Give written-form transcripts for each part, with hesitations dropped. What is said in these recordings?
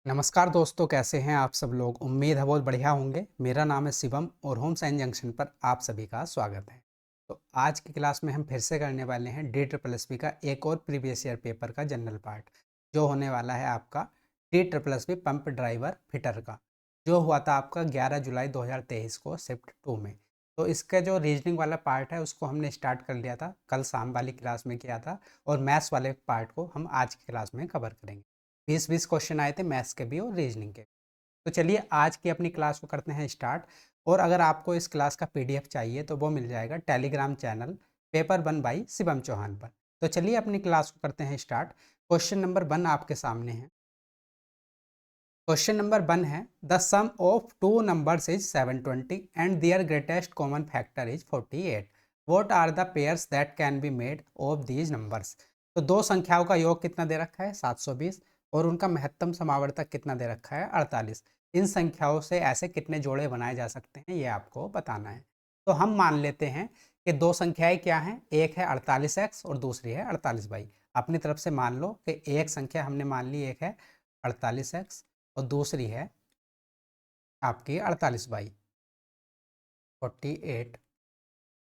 नमस्कार दोस्तों, कैसे हैं आप सब लोग। उम्मीद है बहुत बढ़िया होंगे। मेरा नाम है शिवम और होम साइंस जंक्शन पर आप सभी का स्वागत है। तो आज की क्लास में हम फिर से करने वाले हैं डी ट्रिपल एस पी का एक और प्रीवियस ईयर पेपर का जनरल पार्ट, जो होने वाला है आपका D triple S P pump driver fitter का, जो हुआ था आपका 11 जुलाई 2023 को शिफ्ट 2 में। तो इसका जो रीजनिंग वाला पार्ट है उसको हमने स्टार्ट कर लिया था, कल शाम वाली क्लास में किया था, और मैथ्स वाले पार्ट को हम आज की क्लास में कवर करेंगे। 20-20 क्वेश्चन आए थे मैथ्स के भी और रीजनिंग के। तो चलिए आज की अपनी क्लास को करते हैं स्टार्ट। और अगर आपको इस क्लास का पीडीएफ चाहिए तो वो मिल जाएगा Telegram channel paper 1 by Shivam Chauhan पर। तो चलिए अपनी क्लास को करते हैं स्टार्ट। क्वेश्चन नंबर 1 आपके सामने है। क्वेश्चन नंबर 1 है, the sum of two numbers is 720 and their greatest common factor is 48। What are the pairs that can be made of these numbers. तो दो संख्याओं का योग कितना दे रखा है 720, और उनका महत्तम समावर्तक कितना दे रखा है 48। इन संख्याओं से ऐसे कितने जोड़े बनाए जा सकते हैं ये आपको बताना है। तो हम मान लेते हैं कि दो संख्याएं क्या हैं, एक है 48x और दूसरी है 48y। अपनी तरफ से मान लो कि एक संख्या हमने मान ली, एक है 48x और दूसरी है आपकी 48/, 48।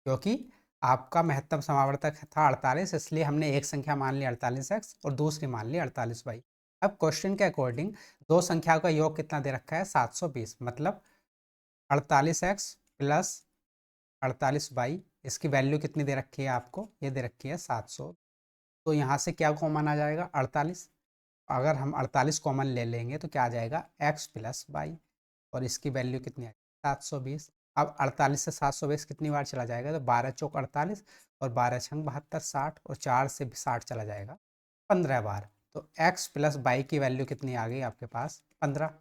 क्योंकि आपका महत्तम समावर्तक था 48, इसलिए हमने एक संख्या मान ली 48x और दूसरी मान ली 48/। अब क्वेश्चन के अकॉर्डिंग दो संख्याओं का योग कितना दे रखा है 720, मतलब 48x प्लस 48/। इसकी वैल्यू कितनी दे रखी है आपको, ये दे रखी है 700। तो यहाँ से क्या कॉमन आ जाएगा 48। अगर हम 48 कॉमन ले लेंगे तो क्या आ जाएगा x प्लस वाई, और इसकी वैल्यू कितनी आएगी 720। अब 48 से 720 कितनी बार चला जाएगा, तो 12 चौक 48 और 12 छंग 72, 60, और 4 से 60 चला जाएगा 15 बार। तो x प्लस बाई की वैल्यू कितनी आ गई आपके पास 15।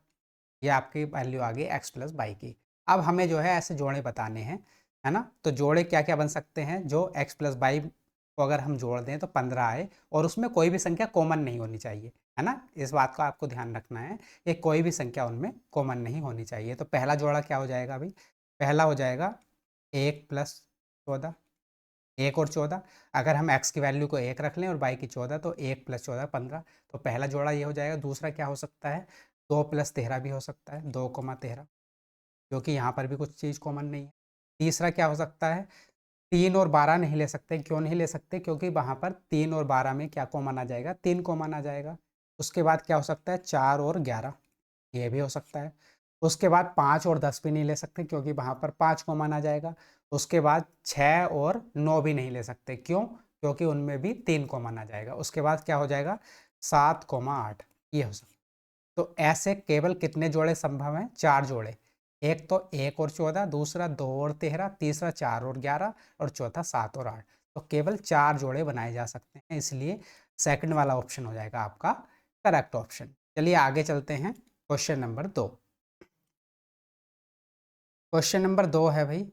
ये आपकी वैल्यू आ गई x प्लस बाई की। अब हमें जो है ऐसे जोड़े बताने हैं, है ना। तो जोड़े क्या क्या बन सकते हैं, जो x प्लस बाई को अगर हम जोड़ दें तो 15 आए, और उसमें कोई भी संख्या कॉमन नहीं होनी चाहिए, है ना। इस बात का आपको ध्यान रखना है, ये कोई भी संख्या उनमें कॉमन नहीं होनी चाहिए। तो पहला जोड़ा क्या हो जाएगा अभी, पहला हो जाएगा 1 प्लस 14, 1 और 14। अगर हम x की वैल्यू को 1 रख लें और y की 14, तो 1 प्लस 14 15। तो पहला जोड़ा ये हो जाएगा। दूसरा क्या हो सकता है, 2 प्लस 13 भी हो सकता है, 2,13, क्योंकि यहाँ पर भी कुछ चीज़ कॉमन नहीं है। तीसरा क्या हो सकता है, 3 और 12 नहीं ले सकते। क्यों नहीं ले सकते, क्योंकि वहाँ पर 3 और 12 में क्या कॉमन आ जाएगा, 3 कॉमन आ जाएगा। उसके बाद क्या हो सकता है, 4 और 11, ये भी हो सकता है। उसके बाद 5 और 10 भी नहीं ले सकते, क्योंकि वहाँ पर 5 कॉमन आ जाएगा। उसके बाद 6 और 9 भी नहीं ले सकते। क्यों, क्योंकि उनमें भी 3 कॉमन आ जाएगा। उसके बाद क्या हो जाएगा 7,8, ये हो सकता है। तो ऐसे केवल कितने जोड़े संभव हैं, 4 जोड़े। एक तो 1 और 14, दूसरा 2 और 13, तीसरा 4 और 11, और चौथा 7 और 8। तो केवल 4 जोड़े बनाए जा सकते हैं, इसलिए सेकंड वाला ऑप्शन हो जाएगा आपका करेक्ट ऑप्शन। चलिए आगे चलते हैं। Question number 2। क्वेश्चन नंबर 2 है भाई,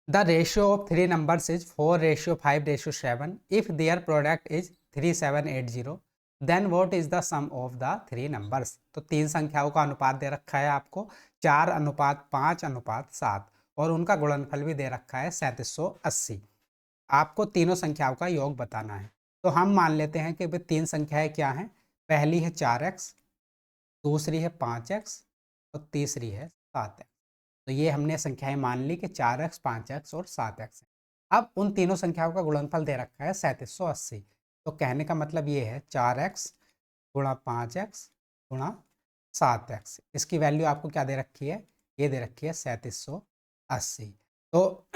the ratio of three numbers is 4:5:7 if their product is 3780, then what is the sum of the three numbers. तो तीन संख्याओं का अनुपात दे रखा है आपको 4:5:7, और उनका गुणनफल भी दे रखा है 3780। आपको तीनों संख्याओं का योग बताना है। तो हम मान लेते हैं कि भाई तीन संख्याएं क्या हैं, पहली है 4x, दूसरी है 5x, और तीसरी है 7x। तो ये हमने संख्याएं मान ली कि 4x, 5x और 7x है। अब उन तीनों संख्याओं का गुणनफल दे रखा है 3780। तो कहने का मतलब ये है 4x गुणा 5x गुणा 7x। इसकी वैल्यू आपको क्या दे रखी है, ये दे रखी है 3780। तो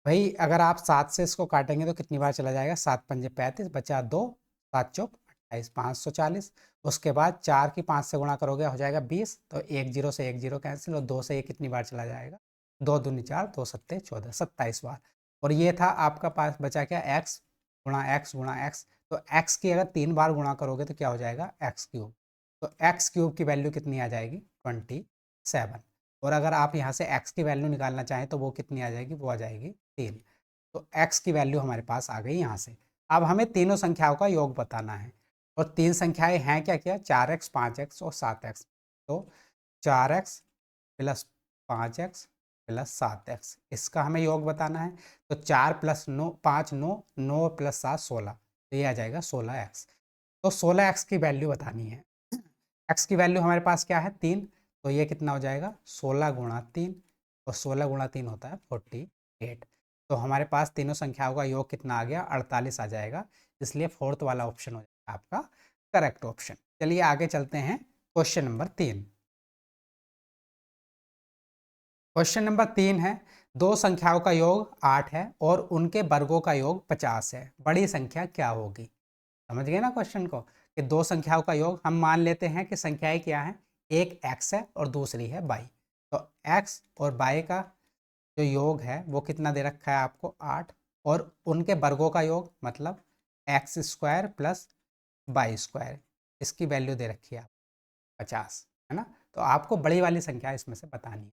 भाई अगर आप 7 से इसको काटेंगे तो कितनी बार चला जाएगा, 7 पंजे 35, बचा 2, 7 चौक 28, 540। उसके बाद 4 की 5 से गुणा करोगे हो जाएगा 20। तो 1 जीरो से 1 जीरो कैंसिल, और 2 से ये कितनी बार चला जाएगा, 2 दूनी 4, 2 सत्ते 14, 27 बार। और ये था आपका पास बचा क्या, x गुणा x गुणा x। तो x की अगर 3 बार गुणा करोगे तो क्या हो जाएगा एक्स क्यूब। तो एक्स क्यूब की वैल्यू कितनी आ जाएगी 27। और अगर आप यहाँ से x की वैल्यू निकालना चाहें तो वो कितनी आ जाएगी, वो आ जाएगी 3। तो x की वैल्यू हमारे पास आ गई यहाँ से। अब हमें तीनों संख्याओं का योग बताना है, और तीन संख्याएं हैं क्या क्या, 4x, 5x और 7x। तो 4x plus 5x plus 7x, इसका हमें योग बताना है। तो 4 प्लस 9 5 9, 9 प्लस 7 16, तो ये आ जाएगा 16x। तो 16x की वैल्यू बतानी है। x की वैल्यू हमारे पास क्या है 3, तो ये कितना हो जाएगा 16 गुणा 3, और 16 गुणा 3 होता है 48। तो हमारे पास तीनों संख्याओं का योग कितना आ गया 48 आ जाएगा, इसलिए फोर्थ वाला ऑप्शन हो जाएगा आपका करेक्ट ऑप्शन। चलिए आगे चलते हैं क्वेश्चन नंबर 3। क्वेश्चन नंबर 3 है, दो संख्याओं का योग 8 है और उनके वर्गों का योग 50 है, बड़ी संख्या क्या होगी। समझ गए ना क्वेश्चन को, कि दो संख्याओं का योग, हम मान लेते हैं कि संख्याएं क्या है, एक x है और दूसरी है y। तो x और y का जो योग है वो कितना दे रखा है आपको 8, और उनके वर्गों का योग मतलब X square plus Y square, इसकी वैल्यू दे रखी है आप 50, है ना। तो आपको बड़ी वाली संख्या इसमें से बतानी है।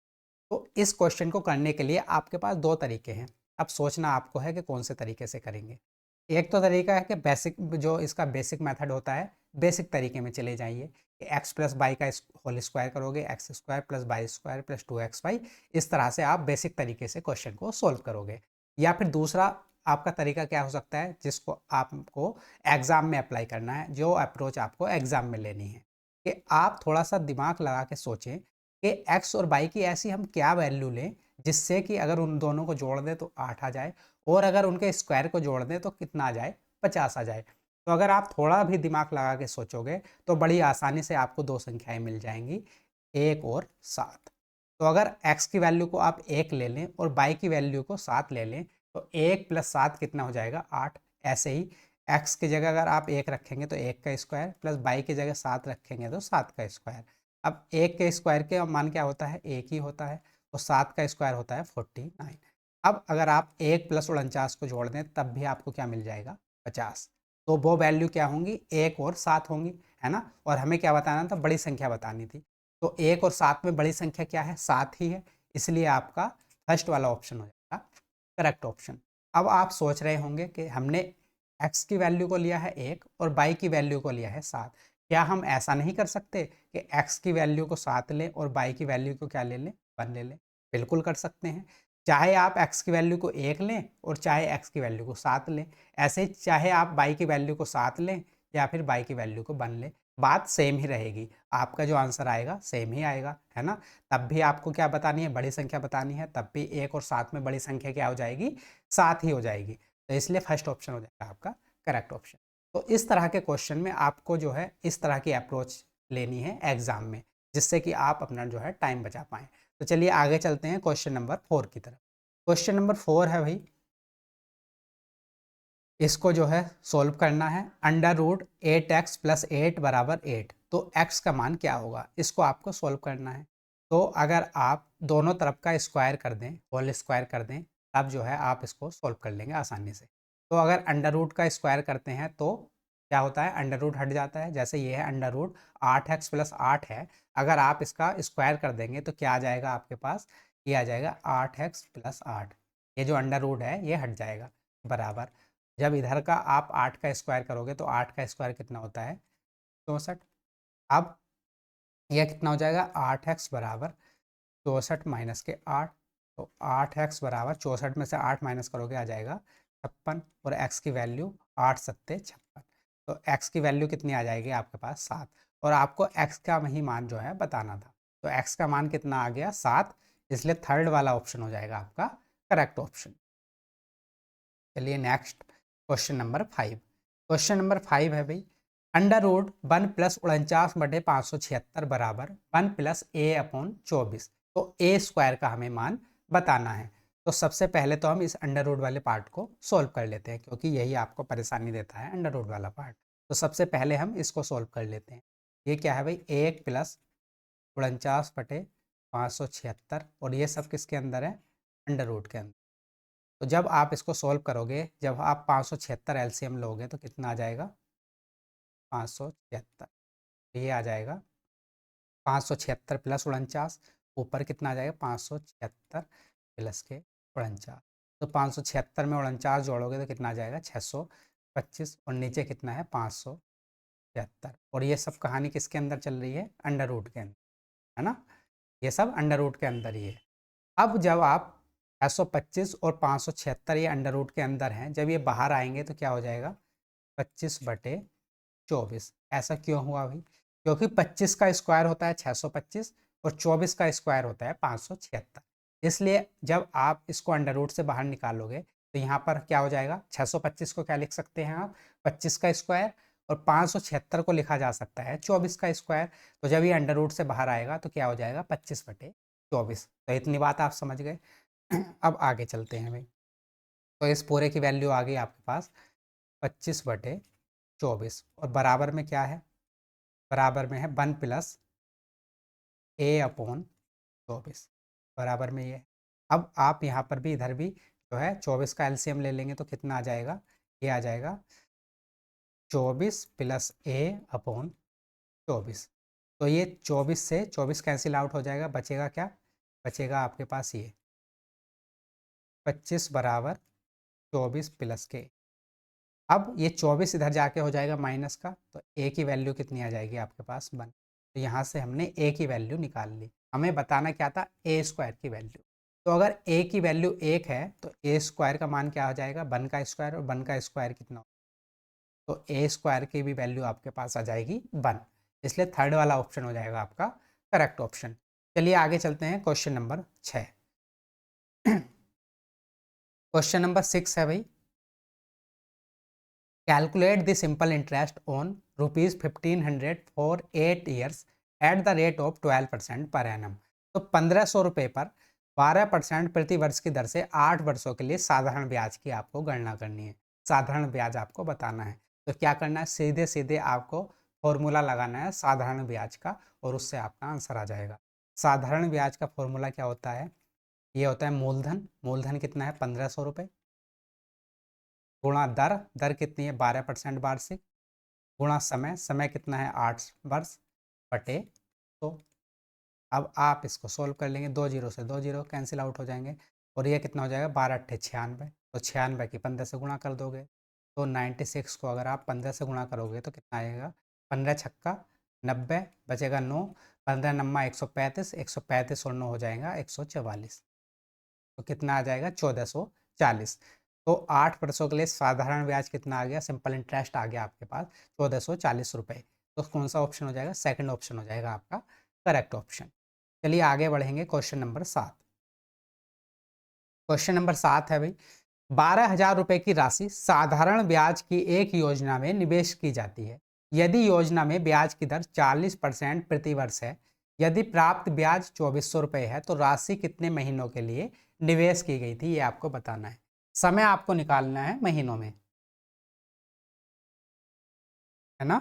तो इस क्वेश्चन को करने के लिए आपके पास दो तरीके हैं। अब सोचना आपको है कि कौन से तरीके से करेंगे। एक तो तरीका है कि बेसिक, जो इसका बेसिक मेथड होता है, बेसिक तरीके में चले जाइए कि एक्स प्लस वाई का होल स्क्वायर करोगे, X square plus Y square plus 2xy, इस तरह से आप बेसिक तरीके से क्वेश्चन को सोल्व करोगे। या फिर दूसरा आपका तरीका क्या हो सकता है, जिसको आपको एग्जाम में अप्लाई करना है, जो अप्रोच आपको एग्जाम में लेनी है, कि आप थोड़ा सा दिमाग लगा के सोचें कि एक्स और वाई की ऐसी हम क्या वैल्यू लें जिससे कि अगर उन दोनों को जोड़ दें तो 8 आ जाए, और अगर उनके स्क्वायर को जोड़ दें तो कितना आ जाए 50 आ जाए। तो अगर आप थोड़ा भी दिमाग लगा के सोचोगे तो बड़ी आसानी से आपको दो संख्याएं मिल जाएंगी, 1 और 7। तो अगर x की वैल्यू को आप 1 ले लें और y की वैल्यू को 7 ले लें, तो 1 प्लस 7 कितना हो जाएगा 8। ऐसे ही x की जगह अगर आप 1 रखेंगे तो 1 का स्क्वायर, प्लस y की जगह 7 रखेंगे तो 7 का स्क्वायर। अब 1 के स्क्वायर के मान क्या होता है, 1 ही होता है, तो 7 का स्क्वायर होता है 49। अब अगर आप 1 प्लस 49 को जोड़ दें तब भी आपको क्या मिल जाएगा 50। तो वो वैल्यू क्या होंगी 1 और 7 होंगी, है ना। और हमें क्या बताना था, बड़ी संख्या बतानी थी। तो 1 और 7 में बड़ी संख्या क्या है 7 ही है, इसलिए आपका फर्स्ट वाला ऑप्शन हो जाएगा करेक्ट ऑप्शन। अब आप सोच रहे होंगे कि हमने x की वैल्यू को लिया है 1 और y की वैल्यू को लिया है 7, क्या हम ऐसा नहीं कर सकते कि x की वैल्यू को 7 लें और y की वैल्यू को क्या ले लें 1 ले लें। बिल्कुल कर सकते हैं, चाहे आप x की वैल्यू को 1 लें और चाहे x की वैल्यू को 7 लें। ऐसे ही चाहे आप y की वैल्यू को 7 लें या फिर y की वैल्यू को 1 लें, बात सेम ही रहेगी, आपका जो आंसर आएगा सेम ही आएगा, है ना। तब भी आपको क्या बतानी है, बड़ी संख्या बतानी है, तब भी 1 और 7 में बड़ी संख्या क्या हो जाएगी 7 ही हो जाएगी। तो इसलिए फर्स्ट ऑप्शन हो जाएगा आपका करेक्ट ऑप्शन। तो इस तरह के क्वेश्चन में आपको जो है इस तरह की अप्रोच लेनी है एग्जाम में, जिससे कि आप अपना जो है टाइम बचा पाएँ। तो चलिए आगे चलते हैं क्वेश्चन नंबर 4 की तरफ। क्वेश्चन नंबर 4 है भाई, इसको जो है सोल्व करना है। अंडर रूट 8x प्लस 8 बराबर 8, तो x का मान क्या होगा, इसको आपको सोल्व करना है। तो अगर आप दोनों तरफ का स्क्वायर कर दें, होल स्क्वायर कर दें, तब जो है आप इसको सोल्व कर लेंगे आसानी से। तो अगर अंडर रूट का स्क्वायर करते हैं तो क्या होता है, अंडर रूट हट जाता है। जैसे ये है अंडर रूट 8x प्लस 8 है, अगर आप इसका स्क्वायर कर देंगे तो क्या आ जाएगा आपके पास, ये आ जाएगा 8x प्लस 8। ये जो अंडर रूट है ये हट जाएगा, बराबर जब इधर का आप 8 का स्क्वायर करोगे तो 8 का स्क्वायर कितना होता है 64। अब यह कितना हो जाएगा 8x बराबर 64 माइनस के 8, तो 8x बराबर 64 में से 8 माइनस करोगे आ जाएगा 56, और x की वैल्यू 8 सत्ते 56। तो x की वैल्यू कितनी आ जाएगी आपके पास 7, और आपको x का ही मान जो है बताना था। तो x का मान कितना आ गया 7, इसलिए थर्ड वाला ऑप्शन हो जाएगा आपका करेक्ट ऑप्शन। चलिए next question number 5। Question number 5 है भाई, अंडर रूट 1 प्लस 49/576 बराबर 1 प्लस ए अपॉन 24, तो ए स्क्वायर का हमें मान बताना है। तो सबसे पहले तो हम इस अंडर रूट वाले पार्ट को सोल्व कर लेते हैं, क्योंकि यही आपको परेशानी देता है अंडर रूट वाला पार्ट। तो सबसे पहले हम इसको सोल्व कर लेते हैं। ये क्या है भाई, 1 प्लस 49/576, और ये सब किसके अंदर है, अंडर रूट के अंदर। तो जब आप इसको सॉल्व करोगे, जब आप 576 एलसीएम लोगे तो कितना आ जाएगा 576, ये आ जाएगा 576 प्लस 49, ऊपर कितना आ जाएगा 576 प्लस के 49। तो 576 में 49 जोड़ोगे तो कितना आ जाएगा 625, और नीचे कितना है 576। और ये सब कहानी किसके अंदर चल रही है, अंडर रूट के अंदर, है ना। ये सब अंडर रूट के अंदर ही है। अब जब आप 625 और 576 ये अंडर रूट के अंदर हैं, जब ये बाहर आएंगे तो क्या हो जाएगा 25 बटे 24। ऐसा क्यों हुआ भाई? क्योंकि 25 का स्क्वायर होता है 625 और 24 का स्क्वायर होता है 576। इसलिए जब आप इसको अंडर रूट से बाहर निकालोगे तो यहाँ पर क्या हो जाएगा, 625 को क्या लिख सकते हैं आप, 25 का स्क्वायर, और 576 को लिखा जा सकता है 24 का स्क्वायर। तो जब ये अंडर रूट से बाहर आएगा तो क्या हो जाएगा, 25/24। तो इतनी बात आप समझ गए। अब आगे चलते हैं भाई। तो इस पूरे की वैल्यू आ गई आपके पास 25/24, और बराबर में क्या है, बराबर में है 1+a/24, बराबर में ये है। अब आप यहाँ पर भी, इधर भी जो है 24 का एलसीएम ले लेंगे तो कितना आ जाएगा, ये आ जाएगा 24+a/24। तो ये 24 से 24 कैंसिल आउट हो जाएगा, बचेगा क्या, बचेगा आपके पास ये 25 + 24 + k। अब ये 24 इधर जाके हो जाएगा माइनस का, तो ए की वैल्यू कितनी आ जाएगी आपके पास, 1। तो यहाँ से हमने ए की वैल्यू निकाल ली। हमें बताना क्या था, ए स्क्वायर की वैल्यू। तो अगर ए की वैल्यू 1 है तो ए स्क्वायर का मान क्या हो जाएगा, 1 का स्क्वायर, और 1 का स्क्वायर कितना, तो ए स्क्वायर की भी वैल्यू आपके पास आ जाएगी 1। इसलिए थर्ड वाला ऑप्शन हो जाएगा आपका करेक्ट ऑप्शन। चलिए आगे चलते हैं, क्वेश्चन नंबर 6। क्वेश्चन नंबर 6 है भाई, calculate the simple interest on ₹1500 for 8 years at the rate of 12% per annum. तो 1500 रुपये पर 12% प्रति वर्ष की दर से 8 वर्षों के लिए साधारण ब्याज की आपको गणना करनी है। साधारण ब्याज आपको बताना है। तो क्या करना है, सीधे सीधे आपको फॉर्मूला लगाना है साधारण ब्याज का, और उससे आपका आंसर आ जाएगा। साधारण ब्याज का फॉर्मूला क्या होता है, ये होता है मूलधन। मूलधन कितना है, 1500 रुपये, गुणा दर, दर कितनी है 12% वार्षिक, गुणा समय, समय कितना है 8 वर्ष, बटे। तो अब आप इसको सोल्व कर लेंगे, 2 जीरो से 2 जीरो कैंसिल आउट हो जाएंगे, और ये कितना हो जाएगा 12×8 = 96। तो 96 की 15 से गुणा कर दोगे, तो 96 को अगर आप 15 से गुणा करोगे तो कितना आएगा, 15×6 = 90, बचेगा 9, 15×9 = 135, 135 और 9 हो जाएगा 144। तो कितना आ जाएगा 1440। तो 8 वर्षों के लिए साधारण ब्याज कितना आ गया, सिंपल इंटरेस्ट आ गया आपके पास 1440 रुपये। तो कौन सा ऑप्शन हो जाएगा, सेकंड ऑप्शन हो जाएगा आपका करेक्ट ऑप्शन। चलिए आगे बढ़ेंगे, क्वेश्चन नंबर 7। क्वेश्चन नंबर 7 है भाई, 12,000 रुपये की राशि साधारण ब्याज की एक योजना में निवेश की जाती है। यदि योजना में ब्याज की दर 40% प्रति वर्ष है, यदि प्राप्त ब्याज 2400 रुपये है, तो राशि कितने महीनों के लिए निवेश की गई थी, ये आपको बताना है। समय आपको निकालना है महीनों में, है ना।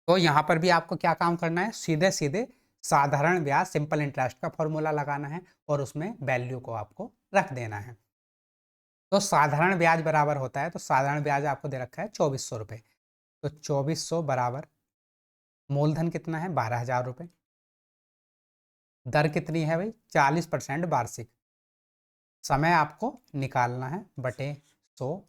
तो यहाँ पर भी आपको क्या काम करना है, सीधे सीधे साधारण ब्याज सिंपल इंटरेस्ट का फॉर्मूला लगाना है, और उसमें वैल्यू को आपको रख देना है। तो साधारण ब्याज बराबर होता है, तो साधारण ब्याज आपको दे रखा है 2400 रुपये। तो 2400 बराबर मूलधन कितना है 12,000 रुपये, दर कितनी है भाई 40% वार्षिक, समय आपको निकालना है बटे 100,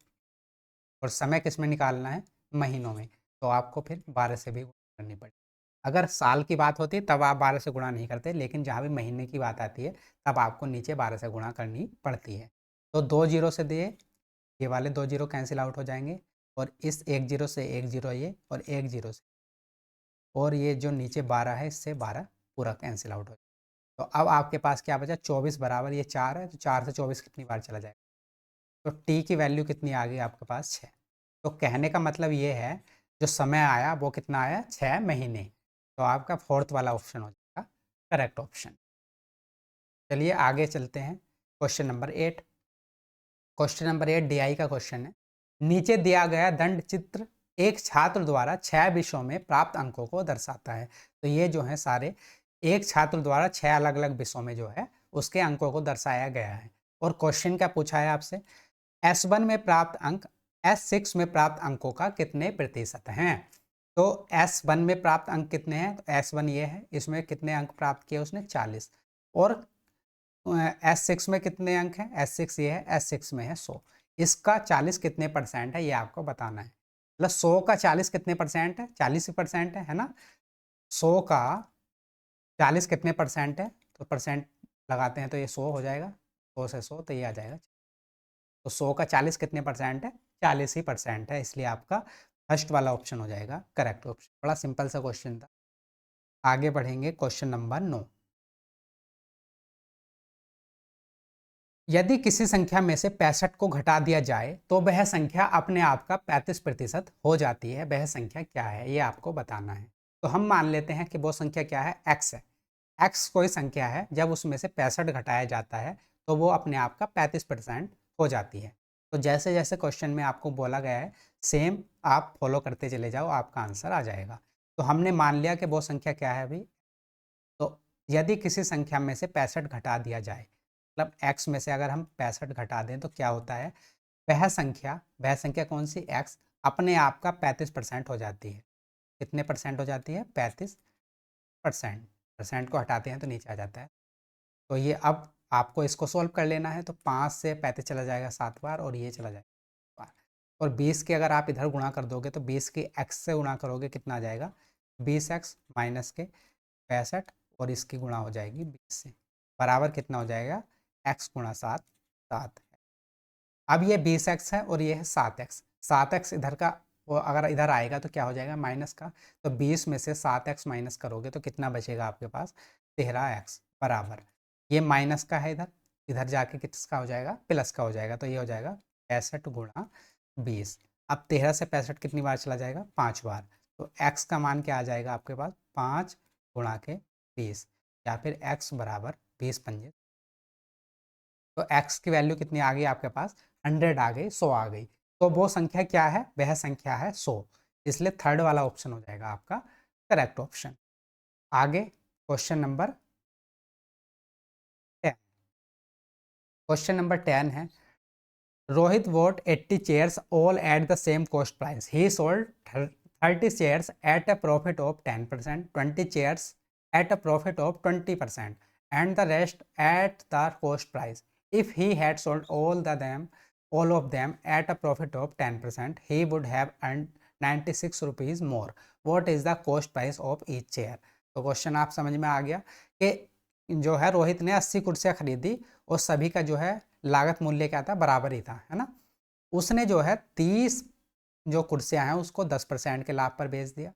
और समय किस में निकालना है, महीनों में। तो आपको फिर 12 से भी गुणा करनी पड़ेगी। अगर साल की बात होती तब आप 12 से गुणा नहीं करते, लेकिन जहाँ भी महीने की बात आती है तब आपको नीचे 12 से गुणा करनी पड़ती है। तो 2 जीरो से दिए, ये वाले 2 जीरो कैंसिल आउट हो जाएंगे, और इस 1 जीरो से 1 जीरो ये, और 1 जीरो से, और ये जो नीचे 12 है इससे 12 पूरा कैंसिल आउट हो जाएगा। तो अब आपके पास क्या बचा, 24 बराबर ये 4 है, तो 4 से 24 कितनी बार चला जाएगा, तो टी की वैल्यू कितनी आ गई आपके पास 6। तो कहने का मतलब ये है, जो समय आया वो कितना आया, 6 महीने। तो आपका फोर्थ वाला ऑप्शन हो जाएगा करेक्ट ऑप्शन। चलिए आगे चलते हैं, question number 8। Question number 8 DI का क्वेश्चन है। नीचे दिया गया दंड चित्र एक छात्र द्वारा 6 विषयों में प्राप्त अंकों को दर्शाता है। तो ये जो है सारे एक छात्र द्वारा 6 अलग अलग विषयों में जो है उसके अंकों को दर्शाया गया है। और क्वेश्चन क्या पूछा है आपसे, S1 में प्राप्त अंक S6 में प्राप्त अंकों का कितने प्रतिशत हैं। तो S1 में प्राप्त अंक कितने हैं, तो S1 ये है, इसमें कितने अंक प्राप्त किए उसने 40, और S6 में कितने अंक हैं, S6 ये है, S6 में है 100। इसका 40 कितने परसेंट है ये आपको बताना है। मतलब 100 का 40 कितने परसेंट है, 40% है ना। 100 का 40 कितने परसेंट है, तो परसेंट लगाते हैं तो ये 100 हो जाएगा, 100 से 100 तो ये आ जाएगा। तो 100 का 40 कितने परसेंट है, 40 ही परसेंट है, इसलिए आपका फर्स्ट वाला ऑप्शन हो जाएगा करेक्ट ऑप्शन। बड़ा सिंपल सा क्वेश्चन था। आगे बढ़ेंगे क्वेश्चन नंबर 9। यदि किसी संख्या में से 65 को घटा दिया जाए तो वह संख्या अपने आप का 35% हो जाती है। वह संख्या क्या है, ये आपको बताना है। तो हम मान लेते हैं कि वो संख्या क्या है, x है। x कोई संख्या है, जब उसमें से 65 घटाया जाता है तो वो अपने आप का 35% हो जाती है। तो जैसे जैसे क्वेश्चन में आपको बोला गया है सेम आप फॉलो करते चले जाओ, आपका आंसर आ जाएगा। तो हमने मान लिया कि वो संख्या क्या है अभी। तो यदि किसी संख्या में से 65 घटा दिया जाए, मतलब x में से अगर हम 65 घटा दें तो क्या होता है, वह संख्या कौन सी, x अपने आप का 35% हो जाती है। कितने परसेंट हो जाती है, 35%। परसेंट को हटाते हैं तो नीचे आ जाता है। तो ये अब आपको इसको सॉल्व कर लेना है। तो 5 से 35 चला जाएगा 7 बार और ये चला जाएगा बार। और 20 के अगर आप इधर गुणा कर दोगे तो 20 की x से गुणा करोगे कितना आ जाएगा, 20x माइनस के 65 और इसकी गुणा हो जाएगी 20 से, बराबर कितना हो जाएगा, x गुणा 7, 7 है। अब ये 20x है और ये है 7x। 7x इधर का वो अगर इधर आएगा तो क्या हो जाएगा माइनस का। तो 20 में से 7x माइनस करोगे तो कितना बचेगा आपके पास, 13x बराबर। ये माइनस का है, इधर इधर जाके किसका हो जाएगा, प्लस का हो जाएगा। तो ये हो जाएगा 65 गुणा 20। अब 13 से 65 कितनी बार चला जाएगा, 5 बार। तो x का मान क्या आ जाएगा आपके पास, 5 गुणा के 20, या फिर x बराबर 20 पंजे। तो x की वैल्यू कितनी आ गई आपके पास, 100 आ गई, 100 आ गई। तो वो संख्या क्या है, वह संख्या है 100। इसलिए थर्ड वाला ऑप्शन हो जाएगा आपका करेक्ट ऑप्शन। आगे क्वेश्चन नंबर 10। क्वेश्चन नंबर 10 है, Rohit bought 80 chairs all at the same cost price. He sold 30 chairs at a profit of 10%, 20 chairs at a profit of 20%, and the rest at the cost price. If he had sold all of them at a profit of 10%, he would have earned 96 rupees more. What is the cost price of each chair? तो question आप समझ में आ गया कि जो है रोहित ने 80 कुर्सियां खरीदी और सभी का जो है लागत मूल्य क्या था, बराबर ही था, है ना। उसने जो है 30 जो कुर्सियां हैं उसको 10% के लाभ पर बेच दिया,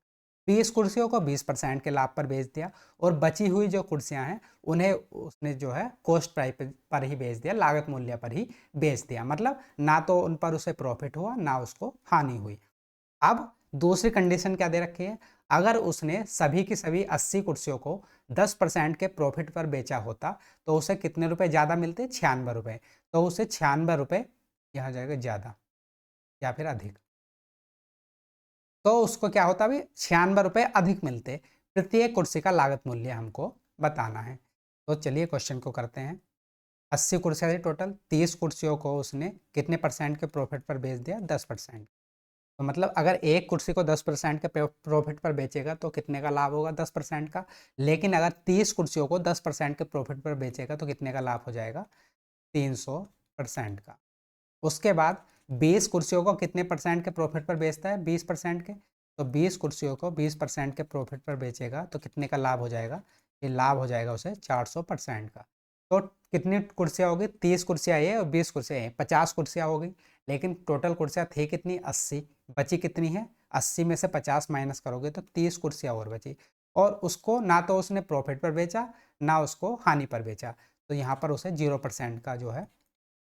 20 कुर्सियों को 20% के लाभ पर बेच दिया, और बची हुई जो कुर्सियां हैं उन्हें उसने जो है कॉस्ट प्राइस पर ही बेच दिया, लागत मूल्य पर ही बेच दिया। मतलब ना तो उन पर उसे प्रॉफिट हुआ ना उसको हानि हुई। अब दूसरी कंडीशन क्या दे रखी है, अगर उसने सभी की सभी 80 कुर्सियों को 10% के प्रॉफिट पर बेचा होता तो उसे कितने रुपए ज़्यादा मिलते, 96 रुपये। तो उसे 96 रुपये यहाँ जाएगा ज़्यादा या फिर अधिक, तो उसको क्या होता है, 96 रुपये अधिक मिलते। प्रत्येक कुर्सी का लागत मूल्य हमको बताना है। तो चलिए क्वेश्चन को करते हैं। 80 कुर्सियाँ थी टोटल, 30 कुर्सियों को उसने कितने परसेंट के प्रॉफिट पर बेच दिया, 10%। तो मतलब अगर एक कुर्सी को 10% के प्रॉफिट पर बेचेगा तो कितने का लाभ होगा, 10% का। लेकिन अगर 30 कुर्सियों को 10% के प्रॉफिट पर बेचेगा तो कितने का लाभ हो जाएगा, 300% का। उसके बाद 20 कुर्सियों को कितने परसेंट के प्रॉफिट पर बेचता है, 20% के। तो 20 कुर्सियों को 20% के प्रॉफिट पर बेचेगा तो कितने का लाभ हो जाएगा, ये लाभ हो जाएगा उसे 400% का। तो कितनी कुर्सियाँ होगी, 30 कुर्सियाँ ये और 20 कुर्सियाँ ये, 50 कुर्सियाँ हो गई। लेकिन टोटल कुर्सियाँ थी कितनी, 80। बची कितनी है, 80 में से 50 माइनस करोगे तो 30 कुर्सियाँ और बची। और उसको ना तो उसने प्रॉफिट पर बेचा ना उसको हानि पर बेचा, तो यहाँ पर उसे 0% का जो है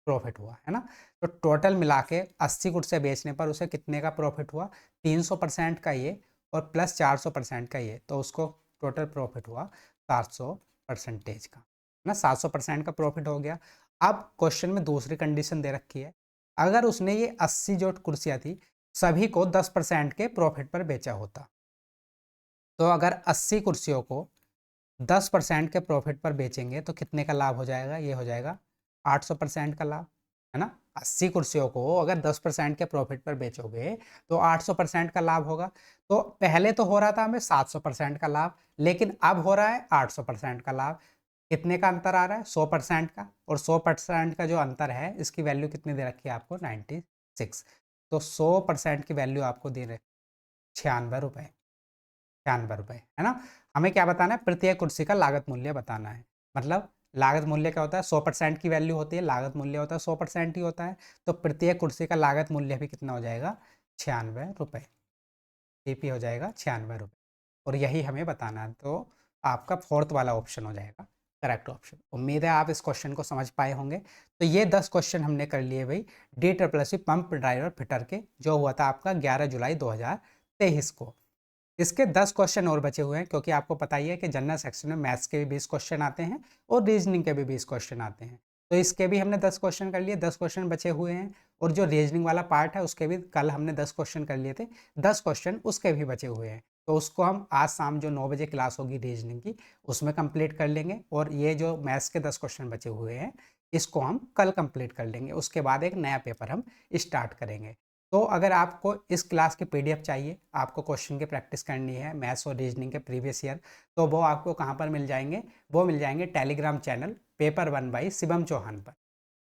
प्रॉफिट हुआ, है ना। तो टोटल मिला के 80 कुर्सियाँ बेचने पर उसे कितने का प्रॉफिट हुआ, 300% का ये और प्लस 400% का ये, तो उसको टोटल प्रॉफिट हुआ 700% का, है ना। 700% का प्रॉफिट हो गया। अब क्वेश्चन में दूसरी कंडीशन दे रखी है, अगर उसने ये 80 जो कुर्सियाँ थी सभी को 10% के प्रॉफिट पर बेचा होता, तो अगर 80 कुर्सियों को 10% के प्रॉफिट पर बेचेंगे तो कितने का लाभ हो जाएगा, ये हो जाएगा 800% का लाभ, है ना। 80 कुर्सियों को अगर 10% के प्रॉफिट पर बेचोगे तो 800% का लाभ होगा। तो पहले तो हो रहा था हमें 700% का लाभ, लेकिन अब हो रहा है 800% का लाभ। कितने का अंतर आ रहा है, 100% का। और 100% का जो अंतर है इसकी वैल्यू कितनी दे रखी है आपको, 96। तो 100% की वैल्यू आपको दे रहे 96 रुपये, 96 रुपये, है ना। हमें क्या बताना है, प्रत्येक कुर्सी का लागत मूल्य बताना है। मतलब लागत मूल्य क्या होता है, 100% की वैल्यू होती है, लागत मूल्य होता है 100% ही होता है। तो प्रत्येक कुर्सी का लागत मूल्य भी कितना हो जाएगा, 96 रुपये। CP हो जाएगा 96 रुपये और यही हमें बताना है। तो आपका फोर्थ वाला ऑप्शन हो जाएगा करेक्ट ऑप्शन। उम्मीद है आप इस क्वेश्चन को समझ पाए होंगे। तो ये 10 क्वेश्चन हमने कर लिए भाई DSSS पंप ड्राइवर फिटर के, जो हुआ था आपका 11 जुलाई 2023 को। इसके 10 क्वेश्चन और बचे हुए हैं, क्योंकि आपको पता ही है कि जनरल सेक्शन में मैथ्स के भी 20 क्वेश्चन आते हैं और रीजनिंग के भी 20 क्वेश्चन आते हैं। तो इसके भी हमने 10 क्वेश्चन कर लिए, 10 क्वेश्चन बचे हुए हैं। और जो रीजनिंग वाला पार्ट है उसके भी कल हमने 10 क्वेश्चन कर लिए थे, 10 क्वेश्चन उसके भी बचे हुए हैं। तो उसको हम आज शाम जो 9 बजे क्लास होगी रीजनिंग की, उसमें कंप्लीट कर लेंगे। और ये जो मैथ्स के 10 क्वेश्चन बचे हुए हैं, इसको हम कल कंप्लीट कर लेंगे। उसके बाद एक नया पेपर हम स्टार्ट करेंगे। तो अगर आपको इस क्लास की पीडीएफ चाहिए, आपको क्वेश्चन की प्रैक्टिस करनी है मैथ्स और रीजनिंग के प्रीवियस ईयर, तो वो आपको कहाँ पर मिल जाएंगे? वो मिल जाएंगे Telegram channel paper 1 by Shivam Chauhan पर।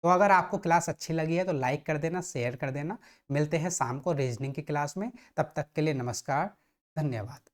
तो अगर आपको क्लास अच्छी लगी है तो लाइक कर देना, शेयर कर देना। मिलते हैं शाम को रीजनिंग की क्लास में, तब तक के लिए नमस्कार, धन्यवाद।